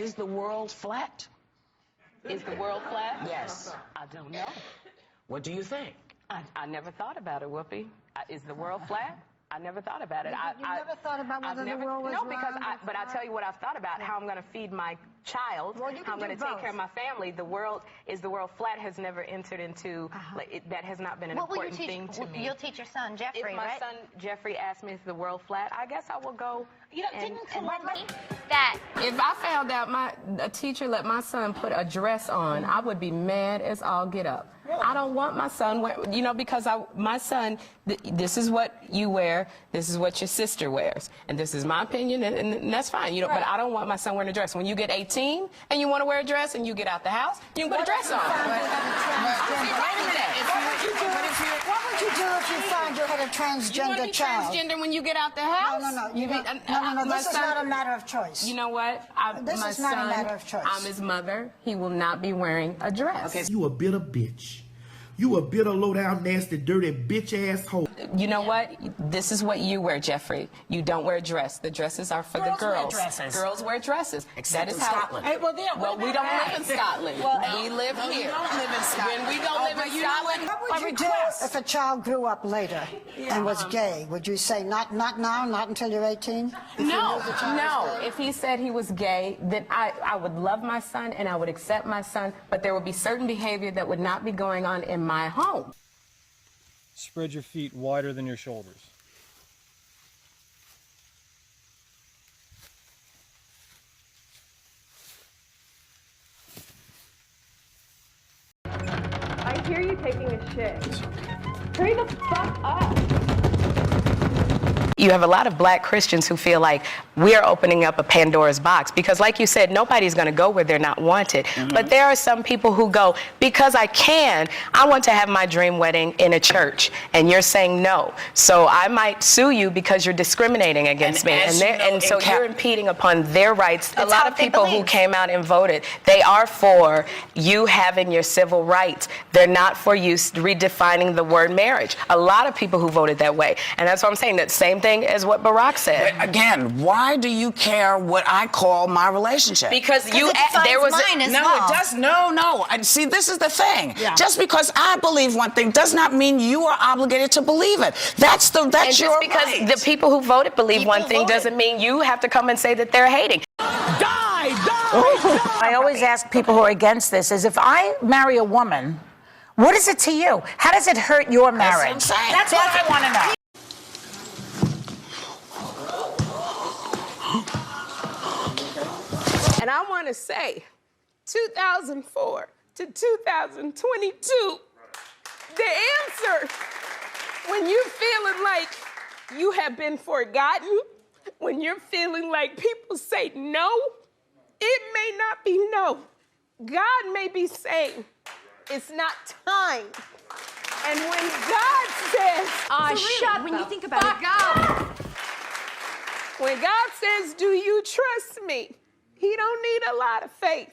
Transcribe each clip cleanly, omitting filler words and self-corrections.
Is the world flat? Is the world flat? Yes. I don't know. What do you think? I never thought about it, Whoopi. Is the world flat? I never thought about it. You never thought about whether the world was No, because round? but I'll tell you what I've thought about, how I'm going to feed my child, Well, you how I'm can going do to take both. care of my family. The world flat has never entered into, that has not been an important thing to me. You'll teach your son, Jeffrey, If my right? son, Jeffrey, asks me, is the world flat, I guess I will go. You know, didn't That If I found out a teacher let my son put a dress on, I would be mad as all get up. I don't want my son because my son, this is what you wear, this is what your sister wears, and this is my opinion, and that's fine, But I don't want my son wearing a dress. When you get 18 and you want to wear a dress and you get out the house, you can put a dress on. What would you do if you found you had a transgender child? Transgender when you get out the house? No. This is not a matter of choice. You know what? This is not a matter of choice. I'm his mother. He will not be wearing a dress. Okay. You a bitter bitch. You a bitter, low-down, nasty, dirty, bitch-asshole. You know what? This is what you wear, Jeffrey. You don't wear a dress. The dresses are for the girls. Girls wear dresses. Except that is in how. Scotland. Hey, well, we don't live in Scotland. We live here. You don't live in Scotland. When we don't live in Scotland. What would you do if a child grew up later and was gay? Would you say not now, not until you're 18? No. If he said he was gay, then I would love my son and I would accept my son, but there would be certain behavior that would not be going on in my home. Spread your feet wider than your shoulders. I hear you taking a shit. Hurry the fuck up. You have a lot of black Christians who feel like we're opening up a Pandora's box because, like you said, nobody's going to go where they're not wanted. But there are some people who go, because I want to have my dream wedding in a church, and you're saying no. So I might sue you because you're discriminating against me. And so you're impeding upon their rights. A lot of people who came out and voted, they are for you having your civil rights. They're not for you redefining the word marriage. A lot of people who voted that way. And that's what I'm saying, that same thing as what Barack said. But again, why do you care what I call my relationship? Because there was mine as no, well. it does. No. And see, this is the thing. Yeah. Just because I believe one thing does not mean you are obligated to believe it. That's and your just because right. the people who voted believe one thing doesn't mean you have to come and say that they're hating. I always ask people who are against this is, if I marry a woman, what is it to you? How does it hurt your marriage? That's what I want to know. And I want to say, 2004 to 2022, the answer, when you're feeling like you have been forgotten, when you're feeling like people say no, it may not be no. God may be saying, it's not time. And when God says, when you think about it, when God says, do you trust me? He don't need a lot of faith,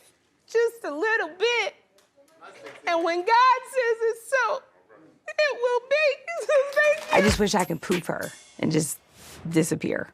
just a little bit. And when God says it's so, it will be. So thank you. I just wish I could poof her and just disappear.